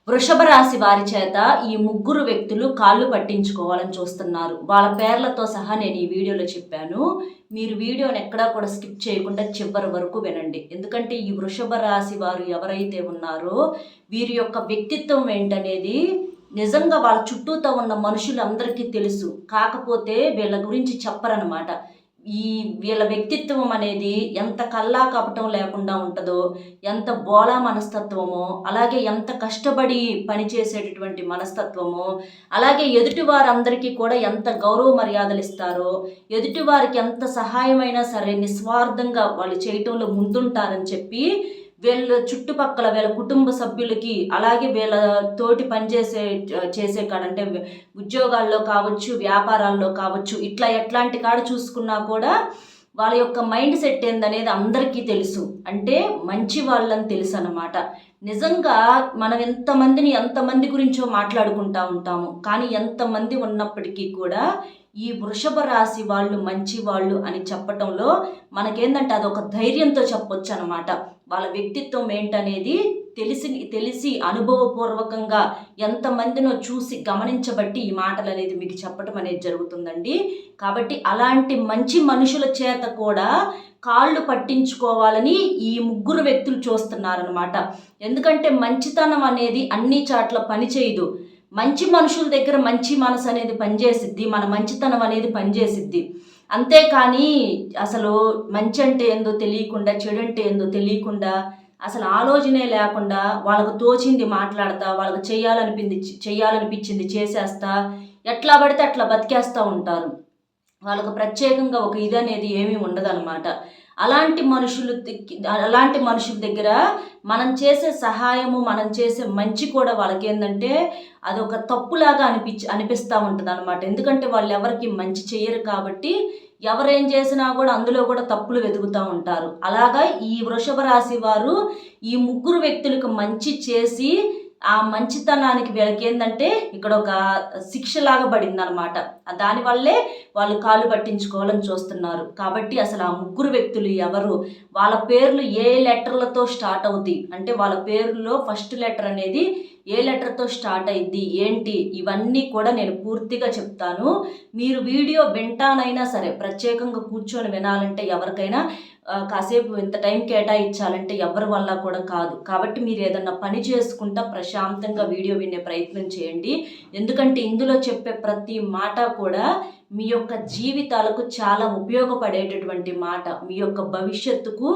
వృషభ రాశి వారి చేత ఈ ముగ్గురు వ్యక్తులు కాళ్ళు పట్టించుకోవాలని చూస్తున్నారు. వాళ్ళ పేర్లతో సహా నేను ఈ వీడియోలో చెప్పాను. మీరు వీడియోని ఎక్కడా కూడా స్కిప్ చేయకుండా చివరి వరకు వినండి. ఎందుకంటే ఈ వృషభ రాశి వారు ఎవరైతే ఉన్నారో వీరి యొక్క వ్యక్తిత్వం ఏంటనేది నిజంగా వాళ్ళ చుట్టూతో ఉన్న మనుషులందరికీ తెలుసు. కాకపోతే వీళ్ళ గురించి చెప్పరనమాట. వీళ్ళ వ్యక్తిత్వం అనేది ఎంత కల్లా కపటం లేకుండా ఉంటుందో, ఎంత బోలా మనస్తత్వమో, అలాగే ఎంత కష్టపడి పనిచేసేటటువంటి మనస్తత్వమో, అలాగే ఎదుటి వారందరికీ కూడా ఎంత గౌరవ మర్యాదలు ఇస్తారో, ఎదుటి వారికి ఎంత సహాయమైనా సరే నిస్వార్థంగా వాళ్ళు చేయటంలో ముందుంటారని చెప్పి వీళ్ళ చుట్టుపక్కల వీళ్ళ కుటుంబ సభ్యులకి, అలాగే వీళ్ళ తోటి చేసే కాడ అంటే ఉద్యోగాల్లో కావచ్చు, వ్యాపారాల్లో కావచ్చు, ఇట్లా ఎట్లాంటి కాడ చూసుకున్నా కూడా వాళ్ళ యొక్క మైండ్ సెట్ ఏందనేది అందరికీ తెలుసు. అంటే మంచి వాళ్ళని తెలుసు అన్నమాట. నిజంగా మనం ఎంతమంది గురించో మాట్లాడుకుంటా ఉంటాము. కానీ ఎంతమంది ఉన్నప్పటికీ కూడా ఈ వృషభ రాశి వాళ్ళు మంచి వాళ్ళు అని చెప్పటంలో మనకేందంటే అదొక ధైర్యంతో చెప్పొచ్చు అనమాట. వాళ్ళ వ్యక్తిత్వం ఏంటనేది తెలిసి అనుభవపూర్వకంగా ఎంతమందినో చూసి గమనించబట్టి ఈ మాటలు అనేది మీకు చెప్పటం అనేది జరుగుతుందండి. కాబట్టి అలాంటి మంచి మనుషుల చేత కూడా కాళ్ళు పట్టించుకోవాలని ఈ ముగ్గురు వ్యక్తులు చూస్తున్నారనమాట. ఎందుకంటే మంచితనం అనేది అన్ని చాట్ల పని చేయదు. మంచి మనుషుల దగ్గర మంచి మనసు అనేది పనిచేసిద్ది, మన మంచితనం అనేది పనిచేసిద్ది. అంతేకాని అసలు మంచి అంటే ఏందో తెలియకుండా, చెడు అంటే ఏందో తెలియకుండా, అసలు ఆలోచనే లేకుండా వాళ్ళకు తోచింది మాట్లాడతా, వాళ్ళకు చేయాలనిపించింది చేసేస్తా, ఎట్లా పడితే అట్లా బతికేస్తూ ఉంటారు. వాళ్ళకు ప్రత్యేకంగా ఒక ఇది అనేది ఏమీ ఉండదన్నమాట. అలాంటి మనుషుల దగ్గర మనం చేసే సహాయము, మనం చేసే మంచి కూడా వాళ్ళకి ఏంటంటే అదొక తప్పులాగా అనిపిస్తూ ఉంటుంది అనమాట. ఎందుకంటే వాళ్ళు ఎవరికి మంచి చేయరు కాబట్టి ఎవరేం చేసినా కూడా అందులో కూడా తప్పులు వెతుకుతూ ఉంటారు. అలాగా ఈ వృషభ రాశి వారు ఈ ముగ్గురు వ్యక్తులకు మంచి చేసి ఆ మంచితనానికి వీళ్ళకి ఏంటంటే ఇక్కడ ఒక శిక్షలాగా పడింది అనమాట. దానివల్లే వాళ్ళు కాళ్ళు పట్టించుకోవాలని చూస్తున్నారు. కాబట్టి అసలు ఆ ముగ్గురు వ్యక్తులు ఎవరు, వాళ్ళ పేర్లు ఏ లెటర్లతో స్టార్ట్ అవుతాయి అంటే వాళ్ళ పేర్లో ఫస్ట్ లెటర్ అనేది ఏ లెటర్తో స్టార్ట్ అయింది ఏంటి, ఇవన్నీ కూడా నేను పూర్తిగా చెప్తాను. మీరు వీడియో వింటానైనా సరే ప్రత్యేకంగా కూర్చొని వినాలంటే ఎవరికైనా కాసేపు ఇంత టైం కేటాయించాలంటే ఎవరి వల్ల కూడా కాదు. కాబట్టి మీరు ఏదన్నా పని చేసుకుంటా ప్రశాంతంగా వీడియో వినే ప్రయత్నం చేయండి. ఎందుకంటే ఇందులో చెప్పే ప్రతి మాట కూడా మీ యొక్క జీవితాలకు చాలా ఉపయోగపడేటటువంటి మాట. మీ యొక్క భవిష్యత్తుకు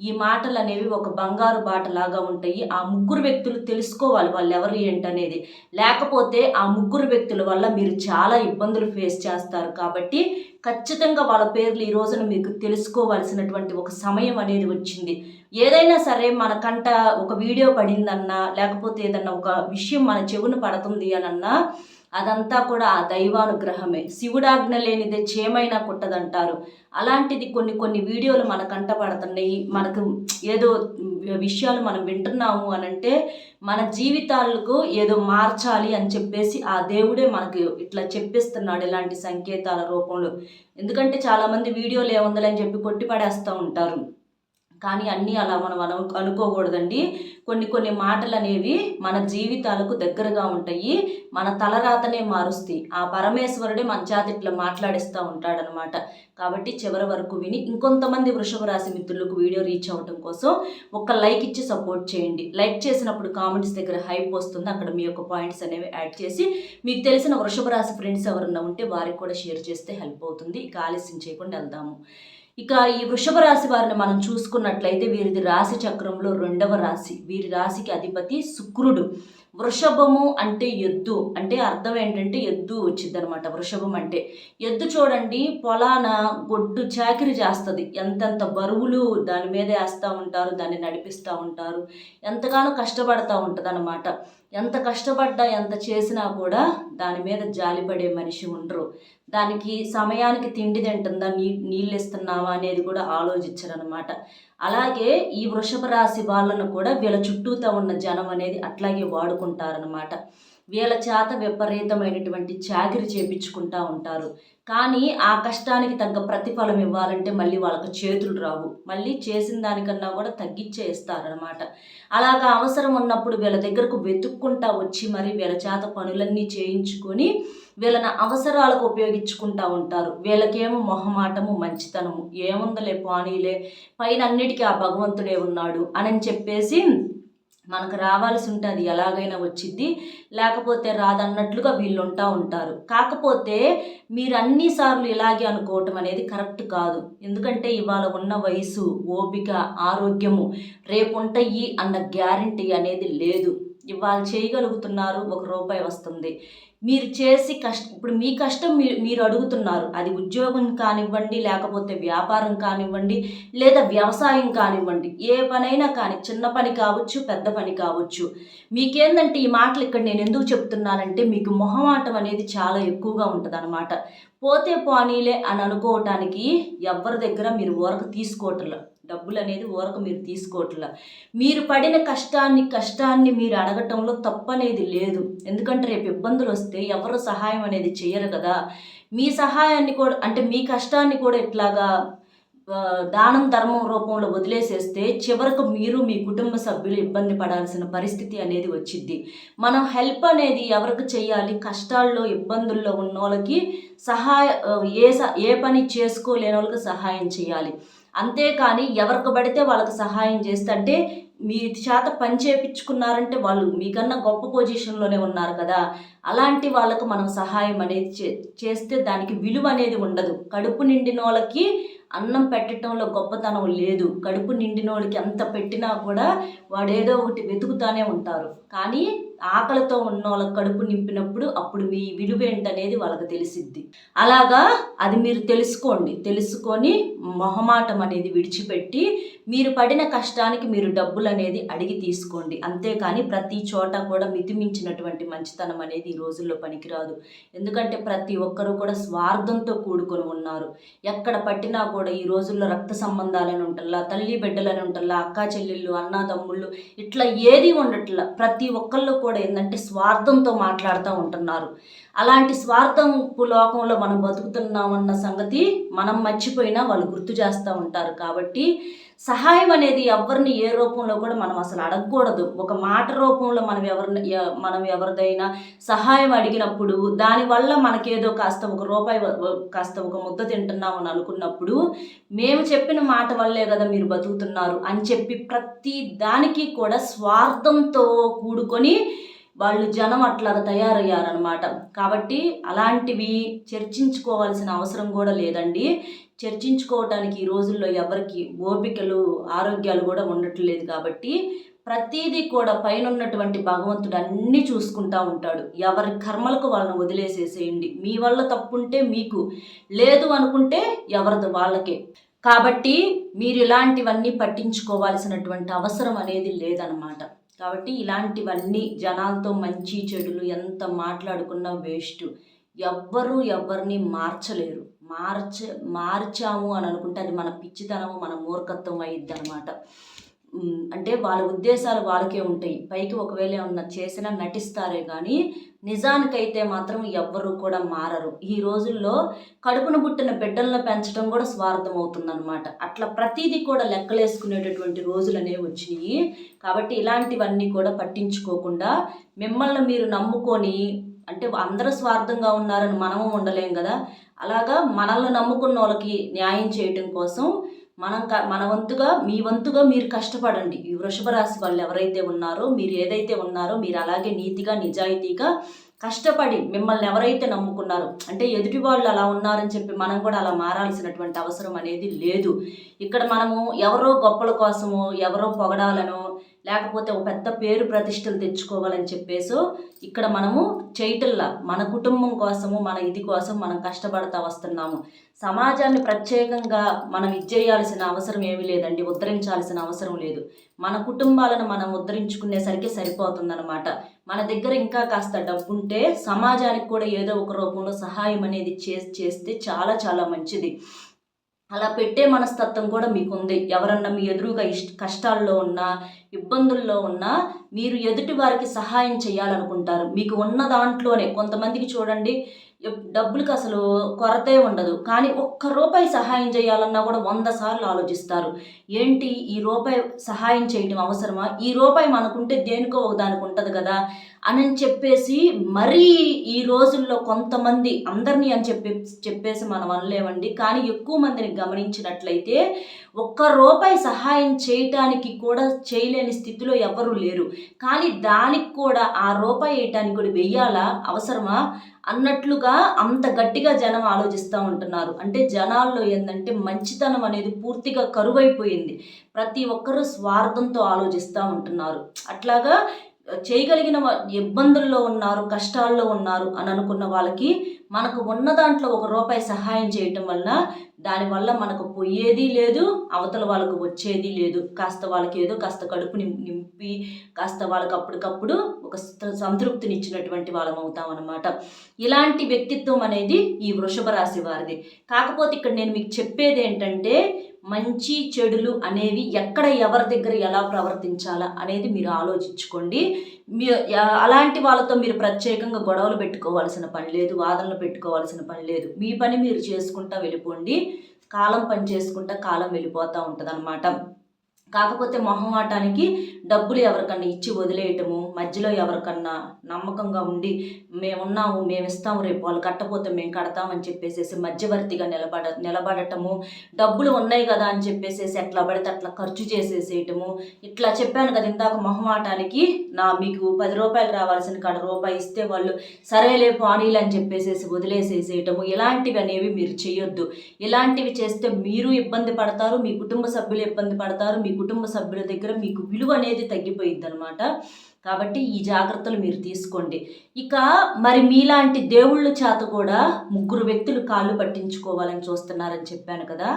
ఈ మాటలు అనేవి ఒక బంగారు బాటలాగా ఉంటాయి. ఆ ముగ్గురు వ్యక్తులు తెలుసుకోవాలి వాళ్ళు ఎవరు ఏంటనేది. లేకపోతే ఆ ముగ్గురు వ్యక్తుల వల్ల మీరు చాలా ఇబ్బందులు ఫేస్ చేస్తారు. కాబట్టి ఖచ్చితంగా వాళ్ళ పేర్లు ఈ రోజున మీకు తెలుసుకోవాల్సినటువంటి ఒక సమయం అనేది వచ్చింది. ఏదైనా సరే మనకంట ఒక వీడియో పడిందన్నా, లేకపోతే ఏదన్నా ఒక విషయం మన చెవున పడుతుంది అనన్నా అదంతా కూడా ఆ దైవానుగ్రహమే. శివుడాజ్ఞ లేనిదే చేమైనా కుట్టదంటారు. అలాంటిది కొన్ని వీడియోలు మన కంట పడుతున్నాయి, మనకు ఏదో విషయాలు మనం వింటున్నాము అనంటే మన జీవితాలకు ఏదో మార్చాలి అని చెప్పేసి ఆ దేవుడే మనకు ఇట్లా చెప్పిస్తున్నాడు ఇలాంటి సంకేతాల రూపంలో. ఎందుకంటే చాలామంది వీడియోలు ఏముందని చెప్పి కొట్టిపడేస్తూ ఉంటారు. కానీ అన్నీ అలా మనం అనుకోకూడదండి. కొన్ని మాటలు అనేవి మన జీవితాలకు దగ్గరగా ఉంటాయి, మన తలరాతనే మారుస్తాయి. ఆ పరమేశ్వరుడే మన చేత ఇట్లా మాట్లాడిస్తూ ఉంటాడనమాట. కాబట్టి చివరి వరకు విని ఇంకొంతమంది వృషభ రాశి మిత్రులకు వీడియో రీచ్ అవ్వడం కోసం ఒక లైక్ ఇచ్చి సపోర్ట్ చేయండి. లైక్ చేసినప్పుడు కామెంట్స్ దగ్గర హైప్ వస్తుంది, అక్కడ మీ యొక్క పాయింట్స్ అనేవి యాడ్ చేసి మీకు తెలిసిన వృషభ రాశి ఫ్రెండ్స్ ఎవరన్నా ఉంటే వారికి కూడా షేర్ చేస్తే హెల్ప్ అవుతుంది. ఇక ఆలస్యం చేయకుండా వెళ్దాము. ఇక ఈ వృషభ రాశి వారిని మనం చూసుకున్నట్లయితే వీరిది రాశి చక్రంలో 2వ రాశి. వీరి రాశికి అధిపతి శుక్రుడు. వృషభము అంటే ఎద్దు, అంటే అర్థం ఏంటంటే ఎద్దు వచ్చింది అనమాట. వృషభం అంటే ఎద్దు చూడండి, పొలాన గొడ్డు చాకిరి చేస్తుంది. ఎంతెంత బరువులు దాని మీద వేస్తూ ఉంటారు, దాన్ని నడిపిస్తూ ఉంటారు, ఎంతగానో కష్టపడతా ఉంటుంది అనమాట. ఎంత కష్టపడ్డా ఎంత చేసినా కూడా దాని మీద జాలిపడే మనిషి ఉండరు. దానికి సమయానికి తిండి తింటుందా, నీళ్ళు ఇస్తున్నావా అనేది కూడా ఆలోచించరనమాట. అలాగే ఈ వృషభ రాశి వాళ్ళను కూడా వీళ్ళ చుట్టూతో ఉన్న జనం అనేది అట్లాగే వాడుకుంటారనమాట. వీళ్ళ చేత విపరీతమైనటువంటి చాకిరి చేపించుకుంటూ ఉంటారు. కానీ ఆ కష్టానికి తగ్గ ప్రతిఫలం ఇవ్వాలంటే మళ్ళీ వాళ్ళకి చేతులు రావు. మళ్ళీ చేసిన దానికన్నా కూడా తగ్గించే ఇస్తారనమాట. అలాగా అవసరం ఉన్నప్పుడు వీళ్ళ దగ్గరకు వెతుక్కుంటా వచ్చి మరి వీళ్ళ చేత పనులన్నీ చేయించుకొని వీళ్ళని అవసరాలకు ఉపయోగించుకుంటూ ఉంటారు. వీళ్ళకేమో మొహమాటము, మంచితనము, ఏముందలే పోనీలే, పైన అన్నిటికీ ఆ భగవంతుడే ఉన్నాడు అని చెప్పేసి మనకు రావాల్సి ఉంటే అది ఎలాగైనా వచ్చిద్ది, లేకపోతే రాదన్నట్లుగా వీళ్ళు ఉంటారు. కాకపోతే మీరు అన్నిసార్లు ఇలాగే అనుకోవటం అనేది కరెక్ట్ కాదు. ఎందుకంటే ఇవాళ ఉన్న వయసు, ఓపిక, ఆరోగ్యము రేపు ఉంటాయి అన్న గ్యారంటీ అనేది లేదు. ఇవాళ చేయగలుగుతున్నారు, ₹1 వస్తుంది. మీరు చేసి ఇప్పుడు మీ కష్టం మీరు అడుగుతున్నారు. అది ఉద్యోగం కానివ్వండి, లేకపోతే వ్యాపారం కానివ్వండి, లేదా వ్యవసాయం కానివ్వండి, ఏ పనైనా కానీ, చిన్న పని కావచ్చు, పెద్ద పని కావచ్చు. మీకేందంటే ఈ మాటలు ఇక్కడ నేను ఎందుకు చెప్తున్నానంటే మీకు మొహమాటం అనేది చాలా ఎక్కువగా ఉంటుంది. పోతే పోనీలే అని అనుకోవటానికి ఎవరి దగ్గర మీరు ఊరక తీసుకోవట్లేదు. డబ్బులు అనేది ఊరక మీరు తీసుకోవట్లా. మీరు పడిన కష్టాన్ని మీరు అడగటంలో తప్పనేది లేదు. ఎందుకంటే రేపు ఇబ్బందులు వస్తే ఎవరు సహాయం అనేది చేయరు కదా. మీ సహాయాన్ని కూడా అంటే మీ కష్టాన్ని కూడా ఇట్లాగా దానం ధర్మం రూపంలో వదిలేసేస్తే చివరకు మీరు మీ కుటుంబ సభ్యులు ఇబ్బంది పడాల్సిన పరిస్థితి అనేది వచ్చిద్ది. మనం హెల్ప్ అనేది ఎవరికి చేయాలి? కష్టాల్లో ఇబ్బందుల్లో ఉన్న వాళ్ళకి ఏ పని చేసుకోలేని వాళ్ళకి సహాయం చేయాలి. అంతేకాని ఎవరికి పడితే వాళ్ళకి సహాయం చేస్తే, అంటే మీ చేత పని చేయించుకున్నారంటే వాళ్ళు మీకన్నా గొప్ప పొజిషన్లోనే ఉన్నారు కదా, అలాంటి వాళ్ళకు మనం సహాయం అనేది చేస్తే దానికి విలువ అనేది ఉండదు. కడుపు నిండిన వాళ్ళకి అన్నం పెట్టడంలో గొప్పతనం లేదు. కడుపు నిండినోడికి ఎంత పెట్టినా కూడా వాడేదో ఒకటి వెతుకుతానే ఉంటారు. కానీ ఆకలితో ఉన్న వాళ్ళకి కడుపు నింపినప్పుడు అప్పుడు మీ విలువ ఏంటనేది వాళ్ళకి తెలిసిద్ది. అలాగా అది మీరు తెలుసుకొని మొహమాటం అనేది విడిచిపెట్టి మీరు పడిన కష్టానికి మీరు డబ్బులు అనేది అడిగి తీసుకోండి. అంతేకాని ప్రతి చోట కూడా మితిమించినటువంటి మంచితనం అనేది ఈ రోజుల్లో పనికిరాదు. ఎందుకంటే ప్రతి ఒక్కరూ కూడా స్వార్థంతో కూడుకొని ఉన్నారు. ఎక్కడ పట్టినా కూడా ఈ రోజుల్లో రక్త సంబంధాలను ఉంటల్లా, తల్లి బిడ్డలను ఉంటల్లా, అక్కా చెల్లెళ్ళు, అన్నా తమ్ముళ్ళు, ఇట్లా ఏది ఉండట్లా. ప్రతి ఒక్కళ్ళు కూడా ఏంటంటే స్వార్థంతో మాట్లాడుతూ ఉంటున్నారు. అలాంటి స్వార్థంపు లోకంలో మనం బతుకుతున్నామన్న సంగతి మనం మర్చిపోయినా వాళ్ళు గుర్తు చేస్తూ ఉంటారు. కాబట్టి సహాయం అనేది ఎవరిని ఏ రూపంలో కూడా మనం అసలు అడగకూడదు. ఒక మాట రూపంలో మనం ఎవరిదైనా సహాయం అడిగినప్పుడు దానివల్ల మనకేదో కాస్త ₹1 కాస్త ఒక ముద్ద తింటున్నామని అనుకున్నప్పుడు మేము చెప్పిన మాట వల్లే కదా మీరు బతుకుతున్నారు అని చెప్పి ప్రతి దానికి కూడా స్వార్థంతో కూడుకొని వాళ్ళు జనం అట్లాగా తయారయ్యారనమాట. కాబట్టి అలాంటివి చర్చించుకోవాల్సిన అవసరం కూడా లేదండి. చర్చించుకోవటానికి ఈ రోజుల్లో ఎవరికి ఓపికలు, ఆరోగ్యాలు కూడా ఉండట్లేదు. కాబట్టి ప్రతిదీ కూడా పైన ఉన్నటువంటి భగవంతుడు అన్నీ చూసుకుంటూ ఉంటాడు. ఎవరి కర్మలకు వాళ్ళని వదిలేసేసేయండి. మీ వల్ల తప్పుంటే మీకు, లేదు అనుకుంటే ఎవరిది వాళ్ళకే. కాబట్టి మీరు ఇలాంటివన్నీ పట్టించుకోవాల్సినటువంటి అవసరం అనేది లేదనమాట. కాబట్టి ఇలాంటివన్నీ జనాలతో మంచి చెడులు ఎంత మాట్లాడుకున్నా వేస్ట్. ఎవ్వరూ ఎవరిని మార్చలేరు. మార్చాము అని అనుకుంటే అది మన పిచ్చితనము, మన మూర్ఖత్వం అయ్యిద్ది అనమాట. అంటే వాళ్ళ ఉద్దేశాలు వాళ్ళకే ఉంటాయి. పైకి ఒకవేళ ఏమన్నా చేసినా నటిస్తారే కానీ నిజానికైతే మాత్రం ఎవ్వరూ కూడా మారరు. ఈ రోజుల్లో కడుపును పుట్టిన బిడ్డలను పెంచడం కూడా స్వార్థం అవుతుందన్నమాట. అట్లా ప్రతిదీ కూడా లెక్కలేసుకునేటటువంటి రోజులు అనేవి వచ్చినాయి. కాబట్టి ఇలాంటివన్నీ కూడా పట్టించుకోకుండా మిమ్మల్ని మీరు నమ్ముకొని, అంటే అందరూ స్వార్థంగా ఉన్నారని మనము ఉండలేం కదా, అలాగా మనల్ని నమ్ముకున్న వాళ్ళకి న్యాయం చేయటం కోసం మన వంతుగా, మీ వంతుగా మీరు కష్టపడండి. ఈ వృషభ రాశి వాళ్ళు ఎవరైతే ఉన్నారో, మీరు ఏదైతే ఉన్నారో మీరు అలాగే నీతిగా, నిజాయితీగా కష్టపడి మిమ్మల్ని ఎవరైతే నమ్ముకున్నారో, అంటే ఎదుటి వాళ్ళు అలా ఉన్నారని చెప్పి మనం కూడా అలా మారాల్సినటువంటి అవసరం అనేది లేదు. ఇక్కడ మనము ఎవరో గొప్పల కోసమో, ఎవరో పొగడాలనో, లేకపోతే ఒక పెద్ద పేరు ప్రతిష్టలు తెచ్చుకోవాలని చెప్పేసో ఇక్కడ మనము చేయటల్లా. మన కుటుంబం కోసము, మన ఇది కోసం మనం కష్టపడతా వస్తున్నాము. సమాజాన్ని ప్రత్యేకంగా మనం ఇచ్చేయాల్సిన అవసరం ఏమీ లేదండి, ఉద్ధరించాల్సిన అవసరం లేదు. మన కుటుంబాలను మనం ఉద్ధరించుకునేసరికి సరిపోతుందన్నమాట. మన దగ్గర ఇంకా కాస్త డబ్బు ఉంటే సమాజానికి కూడా ఏదో ఒక రూపంలో సహాయం అనేది చేస్తే చాలా చాలా మంచిది. అలా పెట్టే మనస్తత్వం కూడా మీకుంది. ఎవరన్నా మీ ఎదురుగా కష్టాల్లో ఉన్నా, ఇబ్బందుల్లో ఉన్నా మీరు ఎదుటి వారికి సహాయం చేయాలనుకుంటారు. మీకు ఉన్న దాంట్లోనే కొంతమందికి చూడండి, డబ్బులకి అసలు కొరతే ఉండదు. కానీ ఒక్క రూపాయి సహాయం చేయాలన్నా కూడా 100 సార్లు ఆలోచిస్తారు. ఏంటి ఈ రూపాయి సహాయం చేయటం అవసరమా? ఈ రూపాయి మనకుంటే దేనికో ఒకదానికి ఉంటది కదా అని చెప్పేసి మరీ ఈ రోజుల్లో కొంతమంది, అందరినీ అని చెప్పేసి మనం అనలేమండి. కానీ ఎక్కువ మందిని గమనించినట్లయితే ఒక్క రూపాయి సహాయం చేయటానికి కూడా చేయలేని స్థితిలో ఎవరు లేరు. కానీ దానికి కూడా ఆ రూపాయి వేయటానికి కూడా వెయ్యాలా, అవసరమా అన్నట్లుగా అంత గట్టిగా జనం ఆలోచిస్తూ ఉంటున్నారు. అంటే జనాల్లో ఏంటంటే మంచితనం అనేది పూర్తిగా కరువైపోయింది. ప్రతి ఒక్కరూ స్వార్థంతో ఆలోచిస్తూ ఉంటున్నారు. అట్లాగా చేయగలిగిన ఇబ్బందుల్లో ఉన్నారు, కష్టాల్లో ఉన్నారు అని అనుకున్న వాళ్ళకి మనకు ఉన్న దాంట్లో ఒక రూపాయి సహాయం చేయటం వలన దానివల్ల మనకు పోయేది లేదు, అవతల వాళ్ళకు వచ్చేది లేదు. కాస్త వాళ్ళకి ఏదో కాస్త కడుపు నింపి కాస్త వాళ్ళకి అప్పటికప్పుడు ఒక సంతృప్తినిచ్చినటువంటి వాళ్ళం అవుతాం అన్నమాట. ఇలాంటి వ్యక్తిత్వం అనేది ఈ వృషభ రాశి వారిది. కాకపోతే ఇక్కడ నేను మీకు చెప్పేది ఏంటంటే మంచి చెడులు అనేవి ఎక్కడ ఎవరి దగ్గర ఎలా ప్రవర్తించాలా అనేది మీరు ఆలోచించుకోండి. అలాంటి వాళ్ళతో మీరు ప్రత్యేకంగా గొడవలు పెట్టుకోవాల్సిన పని లేదు, వాదనలు పెట్టుకోవాల్సిన పని లేదు. మీ పని మీరు చేసుకుంటా వెళ్ళిపోండి. కాలం పని చేసుకుంటా కాలం వెళ్ళిపోతూ ఉంటుంది అన్నమాట. కాకపోతే మొహమాటానికి డబ్బులు ఎవరికన్నా ఇచ్చి వదిలేయటము, మధ్యలో ఎవరికన్నా నమ్మకంగా ఉండి మేమున్నాము, మేము ఇస్తాము, రేపు వాళ్ళు కట్టపోతే మేము కడతామని చెప్పేసి మధ్యవర్తిగా నిలబడటము, డబ్బులు ఉన్నాయి కదా అని చెప్పేసి ఎట్లా పడితే అట్లా ఖర్చు చేసేసేయటము. ఇట్లా చెప్పాను కదా ఇందాక, మొహమాటానికి మీకు 10 రూపాయలు రావాల్సిన కాడ రూపాయి ఇస్తే వాళ్ళు సరేలే పానీలు అని చెప్పేసి వదిలేసేసేయటము. ఇలాంటివి అనేవి మీరు చేయొద్దు. ఇలాంటివి చేస్తే మీరు ఇబ్బంది పడతారు, మీ కుటుంబ సభ్యులు ఇబ్బంది పడతారు, మీ కుటుంబ సభ్యుల దగ్గర మీకు విలువ అనేది తగ్గిపోయింది అనమాట. కాబట్టి ఈ జాగ్రత్తలు మీరు తీసుకోండి. ఇక మరి మీలాంటి దేవుళ్ళ చేత కూడా 3 వ్యక్తులు కాళ్ళు పట్టించుకోవాలని చూస్తున్నారని చెప్పాను కదా.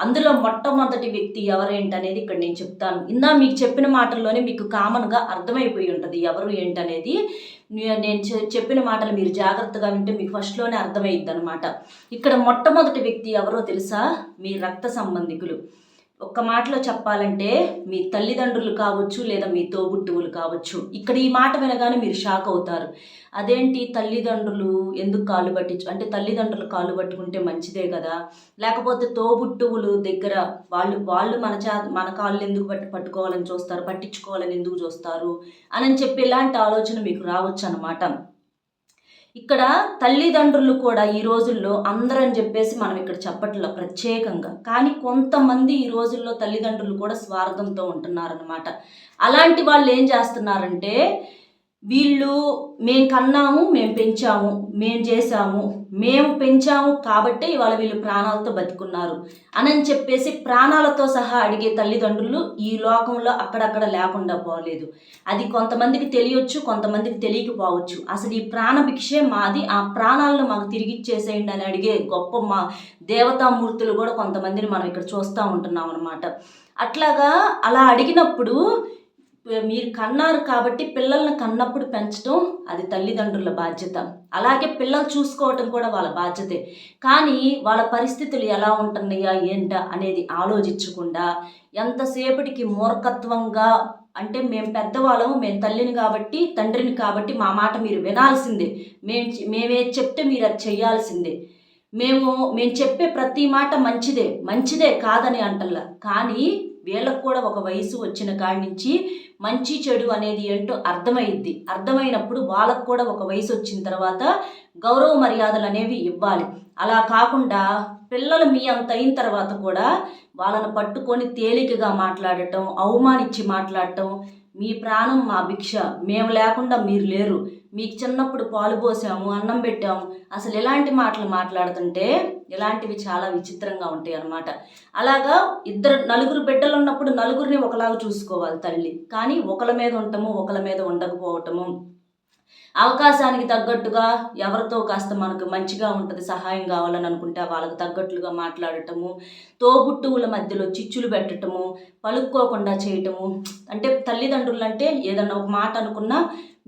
అందులో మొట్టమొదటి వ్యక్తి ఎవరేంటనేది ఇక్కడ నేను చెప్తాను. మీకు చెప్పిన మాటల్లోనే మీకు కామన్గా అర్థమైపోయి ఉంటుంది ఎవరు ఏంటనేది. నేను చెప్పిన మాటలు మీరు జాగ్రత్తగా వింటే మీకు ఫస్ట్లోనే అర్థమైద్ది అనమాట. ఇక్కడ మొట్టమొదటి వ్యక్తి ఎవరో తెలుసా? మీ రక్త సంబంధికులు. ఒక్క మాటలో చెప్పాలంటే మీ తల్లిదండ్రులు కావచ్చు, లేదా మీ తోబుట్టువులు కావచ్చు. ఇక్కడ ఈ మాట వినగానే మీరు షాక్ అవుతారు. అదేంటి తల్లిదండ్రులు ఎందుకు కాళ్ళు అంటే తల్లిదండ్రులు కాళ్ళు పట్టుకుంటే మంచిదే కదా, లేకపోతే తోబుట్టువులు దగ్గర వాళ్ళు మన కాళ్ళు ఎందుకు పట్టుకోవాలని చూస్తారు, పట్టించుకోవాలని ఎందుకు చూస్తారు అని చెప్పి ఇలాంటి ఆలోచన మీకు రావచ్చు అన్నమాట. ఇక్కడ తల్లిదండ్రులు కూడా ఈ రోజుల్లో అందరని చెప్పేసి మనం ఇక్కడ చెప్పట్లేదు ప్రత్యేకంగా. కానీ కొంతమంది ఈ రోజుల్లో తల్లిదండ్రులు కూడా స్వార్థంతో ఉంటున్నారన్నమాట. అలాంటి వాళ్ళు ఏం చేస్తున్నారంటే, వీళ్ళు మేము కన్నాము, మేము పెంచాము, మేము చేసాము, మేము పెంచాము కాబట్టే ఇవాళ వీళ్ళు ప్రాణాలతో బతుకున్నారు అని చెప్పేసి ప్రాణాలతో సహా అడిగే తల్లిదండ్రులు ఈ లోకంలో అక్కడక్కడ లేకుండా పోలేదు. అది కొంతమందికి తెలియచ్చు, కొంతమందికి తెలియకపోవచ్చు. అసలు ఈ ప్రాణభిక్షే మాది, ఆ ప్రాణాలను మాకు తిరిగి ఇచ్చేసేయండి అని అడిగే గొప్ప మా దేవతామూర్తులు కూడా కొంతమందిని మనం ఇక్కడ చూస్తూ ఉంటున్నాం అన్నమాట. అట్లాగా అలా అడిగినప్పుడు మీరు కన్నారు కాబట్టి పిల్లల్ని కన్నప్పుడు పెంచడం అది తల్లిదండ్రుల బాధ్యత. అలాగే పిల్లలు చూసుకోవటం కూడా వాళ్ళ బాధ్యతే. కానీ వాళ్ళ పరిస్థితులు ఎలా ఉంటున్నాయా ఏంటా అనేది ఆలోచించకుండా ఎంతసేపటికి మూర్ఖత్వంగా, అంటే మేము పెద్దవాళ్ళము, మేము తల్లిని కాబట్టి తండ్రిని కాబట్టి మా మాట మీరు వినాల్సిందే, మేమేది చెప్తే మీరు అది చేయాల్సిందే, మేము చెప్పే ప్రతి మాట మంచిదే కాదని అంటల్లా. కానీ వీళ్ళకు కూడా ఒక వయసు వచ్చిన కాడి నుంచి మంచి చెడు అనేది ఏంటో అర్థమైనప్పుడు వాళ్ళకు కూడా ఒక వయసు వచ్చిన తర్వాత గౌరవ మర్యాదలు అనేవి ఇవ్వాలి. అలా కాకుండా పిల్లలు మీ అంత అయిన తర్వాత కూడా వాళ్ళను పట్టుకొని తేలికగా మాట్లాడటం, అవమానించి మాట్లాడటం, మీ ప్రాణం మా భిక్ష, మేము లేకుండా మీరు లేరు, మీకు చిన్నప్పుడు పాలు పోసాము, అన్నం పెట్టాము, అసలు ఎలాంటి మాటలు మాట్లాడుతుంటే ఇలాంటివి చాలా విచిత్రంగా ఉంటాయి అన్నమాట. అలాగా నలుగురు బిడ్డలు ఉన్నప్పుడు నలుగురిని ఒకలాగా చూసుకోవాలి తల్లి. కానీ ఒకళ్ళ మీద ఉండటము, ఒకళ్ళ మీద ఉండకపోవటము, అవకాశానికి తగ్గట్టుగా ఎవరితో కాస్త మనకు మంచిగా ఉంటుంది, సహాయం కావాలని అనుకుంటే వాళ్ళకు తగ్గట్లుగా మాట్లాడటము, తోబుట్టువుల మధ్యలో చిచ్చులు పెట్టటము, పలుక్కోకుండా చేయటము. అంటే తల్లిదండ్రులు అంటే ఏదన్నా ఒక మాట అనుకున్నా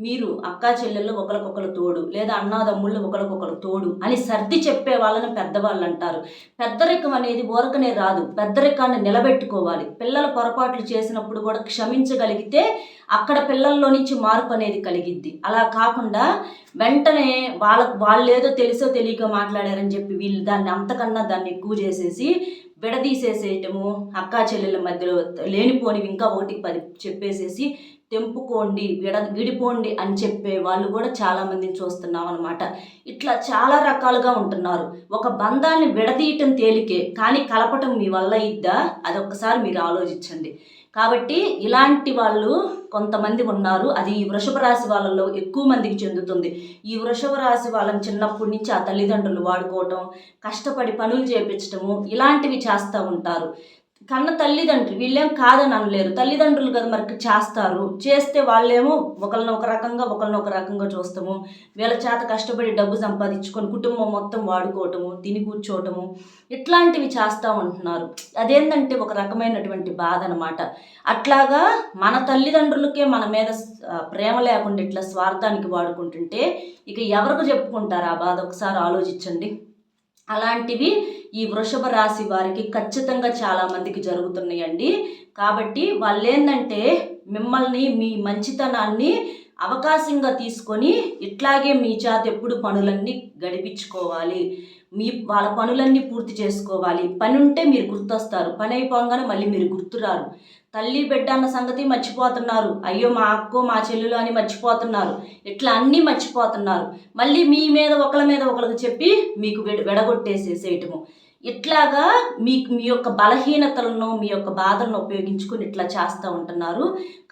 మీరు అక్కా చెల్లెళ్ళు ఒకరికొకరు తోడు, లేదా అన్నాదమ్ముళ్ళు ఒకరికొకరు తోడు అని సర్ది చెప్పే వాళ్ళని పెద్దవాళ్ళు అంటారు. పెద్దరికం అనేది ఊరకనే రాదు, పెద్దరికాన్ని నిలబెట్టుకోవాలి. పిల్లలు పొరపాట్లు చేసినప్పుడు కూడా క్షమించగలిగితే అక్కడ పిల్లల్లో నుంచి మార్పు అనేది కలిగిద్ది. అలా కాకుండా వెంటనే వాళ్ళేదో తెలుసో తెలియక మాట్లాడారని చెప్పి వీళ్ళు దాన్ని ఎక్కువ చేసేసి విడదీసేసేయటము, అక్కా చెల్లెల మధ్యలో లేనిపోనివి ఇంకా 1కి 10 చెప్పేసేసి తెంపుకోండి, విడిపోండి అని చెప్పే వాళ్ళు కూడా చాలామందిని చూస్తున్నాం అనమాట. ఇట్లా చాలా రకాలుగా ఉంటున్నారు. ఒక బంధాన్ని విడదీయటం తేలికే, కానీ కలపటం మీ వల్ల ఇద్దా? అదొక్కసారి మీరు ఆలోచించండి. కాబట్టి ఇలాంటి వాళ్ళు కొంతమంది ఉన్నారు. అది ఈ వృషభ రాశి వాళ్ళలో ఎక్కువ మందికి చెందుతుంది. ఈ వృషభ రాశి వాళ్ళని చిన్నప్పటి నుంచి ఆ తల్లిదండ్రులు వాడుకోవటం, కష్టపడి పనులు చేపించటము ఇలాంటివి చేస్తూ ఉంటారు. కన్న తల్లిదండ్రులు వీళ్ళేం కాదని అనలేరు, తల్లిదండ్రులు కదా మరి చేస్తారు. చేస్తే వాళ్ళేమో ఒకరిని ఒక రకంగా చూస్తాము, వీళ్ళ చేత కష్టపడి డబ్బు సంపాదించుకొని కుటుంబం మొత్తం వాడుకోవటము, తిని కూర్చోవటము ఇట్లాంటివి చేస్తూ ఉంటున్నారు. అదేంటంటే ఒక రకమైనటువంటి బాధ అనమాట. అట్లాగా మన తల్లిదండ్రులకే మన మీద ప్రేమ లేకుండా ఇట్లా స్వార్థానికి వాడుకుంటుంటే ఇక ఎవరికి చెప్పుకుంటారు ఆ బాధ? ఒకసారి ఆలోచించండి. అలాంటివి ఈ వృషభ రాశి వారికి ఖచ్చితంగా చాలామందికి జరుగుతున్నాయండి. కాబట్టి వాళ్ళు ఏంటంటే మిమ్మల్ని మీ మంచితనాన్ని అవకాశంగా తీసుకొని ఇట్లాగే మీ చేత ఎప్పుడు పనులన్నీ గడిపించుకోవాలి, వాళ్ళ పనులన్నీ పూర్తి చేసుకోవాలి. పని ఉంటే మీరు గుర్తొస్తారు, పని అయిపోగానే మళ్ళీ మీరు గుర్తురారు. తల్లి బిడ్డ అన్న సంగతి మర్చిపోతున్నారు, అయ్యో మా అక్కో మా చెల్లెలు అని మర్చిపోతున్నారు. ఇట్లా అన్నీ మర్చిపోతున్నారు. మళ్ళీ మీ మీద ఒకరికి చెప్పి మీకు విడగొట్టేసేసేయటము. ఇట్లాగా మీ యొక్క బలహీనతలను, మీ యొక్క బాధలను ఉపయోగించుకుని ఇట్లా చేస్తూ ఉంటున్నారు.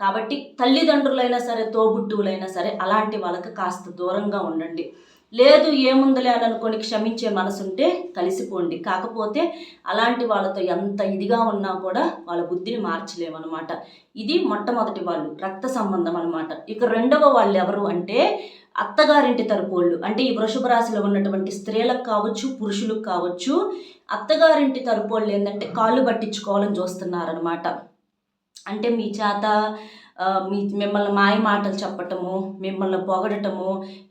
కాబట్టి తల్లిదండ్రులైనా సరే, తోబుట్టువులైనా సరే అలాంటి వాళ్ళకి కాస్త దూరంగా ఉండండి. లేదు ఏముందిలే అని అనుకొని క్షమించే మనసుంటే కలిసిపోండి. కాకపోతే అలాంటి వాళ్ళతో ఎంత ఇదిగా ఉన్నా కూడా వాళ్ళ బుద్ధిని మార్చలేమన్నమాట. ఇది మొట్టమొదటి వాళ్ళు, రక్త సంబంధం అనమాట. ఇక రెండవ వాళ్ళు ఎవరు అంటే అత్తగారింటి తరపోళ్ళు. అంటే ఈ వృషభ రాశిలో ఉన్నటువంటి స్త్రీలకు కావచ్చు, పురుషులకు కావచ్చు, అత్తగారింటి తరపోళ్ళు ఏంటంటే కాళ్ళు పట్టించుకోవాలని చూస్తున్నారనమాట. అంటే మీ చేత మిమ్మల్ని మాయ మాటలు చెప్పటము, మిమ్మల్ని పొగడటము,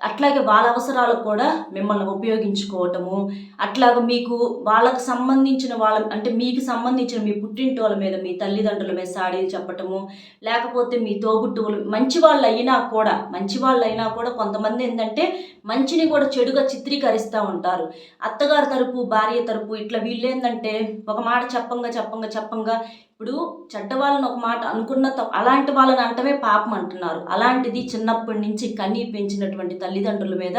అట్లాగే వాళ్ళ అవసరాలకు కూడా మిమ్మల్ని ఉపయోగించుకోవటము, అట్లాగే మీకు వాళ్ళకు సంబంధించిన అంటే మీకు సంబంధించిన మీ పుట్టింటి వాళ్ళ మీద, మీ తల్లిదండ్రుల మీద సాడీలు చెప్పటము, లేకపోతే మీ తోబుట్టువులు మంచి వాళ్ళు అయినా కూడా కొంతమంది ఏంటంటే మంచిని కూడా చెడుగా చిత్రీకరిస్తూ ఉంటారు. అత్తగారి తరపు, భార్య తరపు ఇట్లా వీళ్ళు ఏంటంటే ఒక మాట చెప్పంగా ఇప్పుడు చెడ్డ వాళ్ళని ఒక మాట అనుకున్న అలాంటి వాళ్ళని అంటమే పాపం అంటున్నారు. అలాంటిది చిన్నప్పటి నుంచి కన్నీ పెంచినటువంటి తల్లిదండ్రుల మీద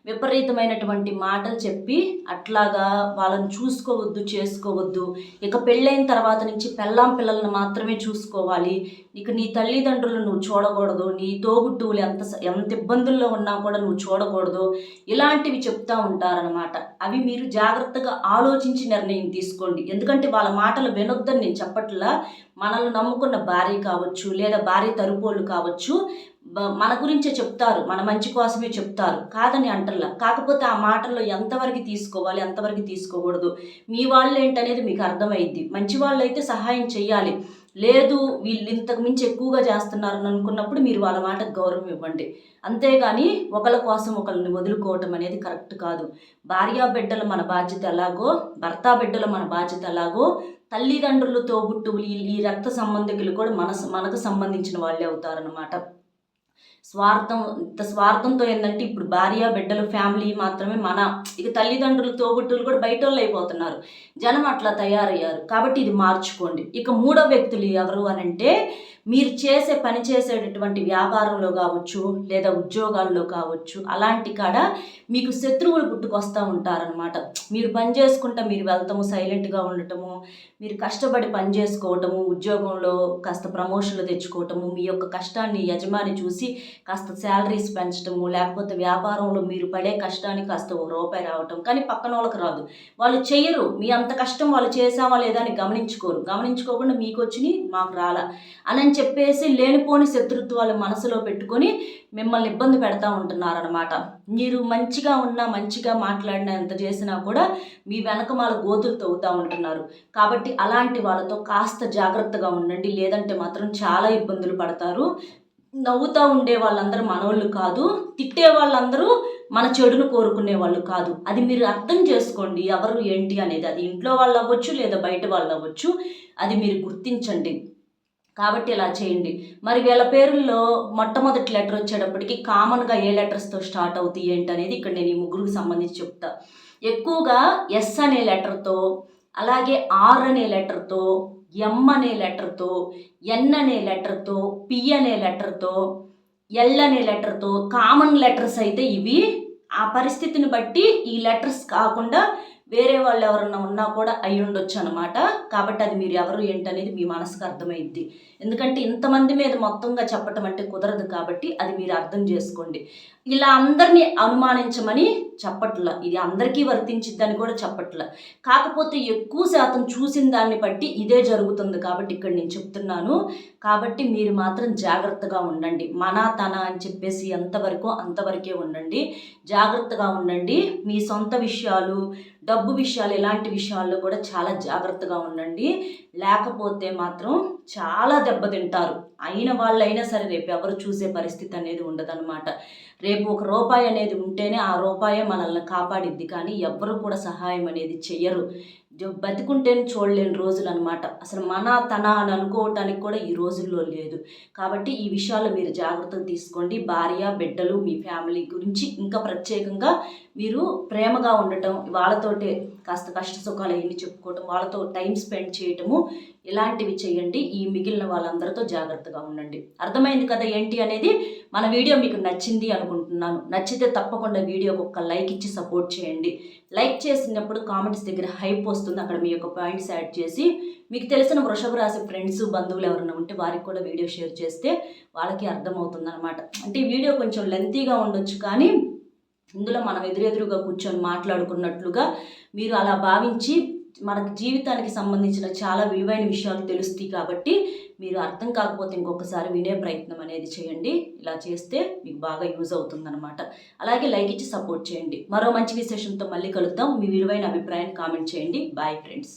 విపరీతమైనటువంటి మాటలు చెప్పి అట్లాగా వాళ్ళని చూసుకోవద్దు, చేసుకోవద్దు. ఇక పెళ్ళైన తర్వాత నుంచి పిల్లలను మాత్రమే చూసుకోవాలి. ఇక నీ తల్లిదండ్రులు నువ్వు చూడకూడదు, నీ తోబుట్టువులు ఎంత ఇబ్బందుల్లో ఉన్నా కూడా నువ్వు చూడకూడదు. ఇలాంటివి చెప్తూ ఉంటారనమాట. అవి మీరు జాగ్రత్తగా ఆలోచించి నిర్ణయం తీసుకోండి. ఎందుకంటే వాళ్ళ మాటలు వినొద్దని నేను చెప్పట్లా. మనల్ని నమ్ముకున్న భార్య కావచ్చు, లేదా భార్య తరపోళ్ళు కావచ్చు, మన గురించే చెప్తారు, మన మంచి కోసమే చెప్తారు, కాదని అంటల్లా. కాకపోతే ఆ మాటల్లో ఎంతవరకు తీసుకోవాలి, ఎంతవరకు తీసుకోకూడదు, మీ వాళ్ళు ఏంటనేది మీకు అర్థమైద్ది. మంచి వాళ్ళు అయితే సహాయం చెయ్యాలి. లేదు వీళ్ళు ఇంతకు మించి ఎక్కువగా చేస్తున్నారని అనుకున్నప్పుడు మీరు వాళ్ళ మాటకు గౌరవం ఇవ్వండి. అంతేగాని ఒకళ్ళ కోసం ఒకళ్ళని వదులుకోవటం అనేది కరెక్ట్ కాదు. భార్యా బిడ్డలు మన బాధ్యత ఎలాగో, భర్త బిడ్డలు మన బాధ్యత ఎలాగో, తల్లిదండ్రులు, తోబుట్టువులు, ఈ రక్త సంబంధికులు కూడా మనకు సంబంధించిన వాళ్ళే అవుతారనమాట. స్వార్థంతో ఏంటంటే ఇప్పుడు భార్య బిడ్డలు ఫ్యామిలీ మాత్రమే ఇక తల్లిదండ్రులు, తోబుట్టువులు కూడా బయట వాళ్ళు అయిపోతున్నారు. జనం అట్లా తయారయ్యారు. కాబట్టి ఇది మార్చుకోండి. ఇక మూడో వ్యక్తులు ఎవరు అనంటే మీరు పని చేసేటటువంటి వ్యాపారంలో కావచ్చు, లేదా ఉద్యోగాల్లో కావచ్చు, అలాంటి కాడ మీకు శత్రువులు పుట్టుకొస్తూ ఉంటారనమాట. మీరు పని చేసుకుంటా మీరు వెళ్తాము, సైలెంట్గా ఉండటము, మీరు కష్టపడి పని చేసుకోవటము, ఉద్యోగంలో కాస్త ప్రమోషన్లు తెచ్చుకోవటము, మీ యొక్క కష్టాన్ని యజమాని చూసి కాస్త శాలరీస్ పెంచడము, లేకపోతే వ్యాపారంలో మీరు పడే కష్టానికి కాస్త ₹1 రావటం. కానీ పక్కన వాళ్ళకి రాదు, వాళ్ళు చెయ్యరు. మీ అంత కష్టం వాళ్ళు చేసావా లేదా అని గమనించుకోకుండా మీకు వచ్చినాయి మాకు రాలా అని చెప్పేసి లేనిపోని శత్రుత్వాలు మనసులో పెట్టుకొని మిమ్మల్ని ఇబ్బంది పెడతా ఉంటున్నారనమాట. మీరు మంచిగా ఉన్నా, మంచిగా మాట్లాడినా, ఎంత చేసినా కూడా మీ వెనకమాల గోతులు తవ్వుతూ ఉంటున్నారు. కాబట్టి అలాంటి వాళ్ళతో కాస్త జాగ్రత్తగా ఉండండి, లేదంటే మాత్రం చాలా ఇబ్బందులు పడతారు. నవ్వుతూ ఉండే వాళ్ళందరూ మనోళ్ళు కాదు, తిట్టే వాళ్ళందరూ మన చెడును కోరుకునే వాళ్ళు కాదు. అది మీరు అర్థం చేసుకోండి ఎవరు ఏంటి అనేది. అది ఇంట్లో వాళ్ళు అవ్వచ్చు, లేదా బయట వాళ్ళు అవ్వచ్చు, అది మీరు గుర్తించండి. కాబట్టి ఇలా చేయండి. మరి వీళ్ళ పేరుల్లో మొట్టమొదటి లెటర్ వచ్చేటప్పటికి కామన్గా ఏ లెటర్స్తో స్టార్ట్ అవుతాయి ఏంటి అనేది ఇక్కడ నేను ఈ ముగ్గురికి సంబంధించి చెప్తా. ఎక్కువగా ఎస్ అనే లెటర్తో, అలాగే ఆర్ అనే లెటర్తో, ఎం అనే లెటర్తో, ఎన్ అనే లెటర్తో, పి అనే లెటర్తో, ఎల్ అనే లెటర్తో కామన్ లెటర్స్ అయితే ఇవి. ఆ పరిస్థితిని బట్టి ఈ లెటర్స్ కాకుండా వేరే వాళ్ళు ఎవరన్నా ఉన్నా కూడా అయి ఉండొచ్చు అనమాట. కాబట్టి అది మీరు ఎవరు ఏంటనేది మీ మనసుకు అర్థమైద్ది. ఎందుకంటే ఇంతమంది మీద మొత్తంగా చెప్పటం అంటే కుదరదు, కాబట్టి అది మీరు అర్థం చేసుకోండి. ఇలా అందరినీ అనుమానించమని చెప్పట్ల, ఇది అందరికీ వర్తించిద్దని కూడా చెప్పట్ల. కాకపోతే ఎక్కువ శాతం చూసిన దాన్ని బట్టి ఇదే జరుగుతుంది కాబట్టి ఇక్కడ నేను చెప్తున్నాను. కాబట్టి మీరు మాత్రం జాగ్రత్తగా ఉండండి. మన తన అని చెప్పేసి ఎంతవరకు అంతవరకే ఉండండి. జాగ్రత్తగా ఉండండి. మీ సొంత విషయాలు, డబ్బు విషయాలు, ఇలాంటి విషయాల్లో కూడా చాలా జాగ్రత్తగా ఉండండి. లేకపోతే మాత్రం చాలా దెబ్బతింటారు. అయిన వాళ్ళైనా సరే రేపు ఎవరు చూసే పరిస్థితి అనేది ఉండదన్నమాట. రేపు ఒక రూపాయి అనేది ఉంటేనే ఆ రూపాయే మనల్ని కాపాడిద్ది, కానీ ఎవ్వరు కూడా సహాయం అనేది చెయ్యరు. బతికుంటేనే చూడలేని రోజులు అనమాట. అసలు మన తన అని అనుకోవటానికి కూడా ఈ రోజుల్లో లేదు. కాబట్టి ఈ విషయాల్లో మీరు జాగ్రత్తలు తీసుకోండి. భార్య, బిడ్డలు, మీ ఫ్యామిలీ గురించి ఇంకా ప్రత్యేకంగా మీరు ప్రేమగా ఉండటం, వాళ్ళతోటే కాస్త కష్ట సుఖాలు అవన్నీ చెప్పుకోవటం, వాళ్ళతో టైం స్పెండ్ చేయటము, ఇలాంటివి చేయండి. ఈ మిగిలిన వాళ్ళందరితో జాగ్రత్తగా ఉండండి. అర్థమైంది కదా ఏంటి అనేది. మన వీడియో మీకు నచ్చింది అనుకుంటున్నాను. నచ్చితే తప్పకుండా వీడియోకి ఒక లైక్ ఇచ్చి సపోర్ట్ చేయండి. లైక్ చేసినప్పుడు కామెంట్స్ దగ్గర హైప్ వస్తుంది, అక్కడ మీ యొక్క పాయింట్స్ యాడ్ చేసి మీకు తెలిసిన వృషభ రాశి ఫ్రెండ్స్, బంధువులు ఎవరైనా ఉంటే వారికి కూడా వీడియో షేర్ చేస్తే వాళ్ళకి అర్థమవుతుంది అనమాట. అంటే ఈ వీడియో కొంచెం లెంతీగా ఉండొచ్చు, కానీ ఇందులో మనం ఎదురెదురుగా కూర్చొని మాట్లాడుకున్నట్లుగా మీరు అలా భావించి మనకు జీవితానికి సంబంధించిన చాలా విలువైన విషయాలు తెలుస్తాయి. కాబట్టి మీరు అర్థం కాకపోతే ఇంకొకసారి వినే ప్రయత్నం అనేది చేయండి. ఇలా చేస్తే మీకు బాగా యూజ్ అవుతుందన్నమాట. అలాగే లైక్ ఇచ్చి సపోర్ట్ చేయండి. మరో మంచి విశేషంతో మళ్ళీ కలుద్దాం. మీ విలువైన అభిప్రాయాన్ని కామెంట్ చేయండి. Bye friends.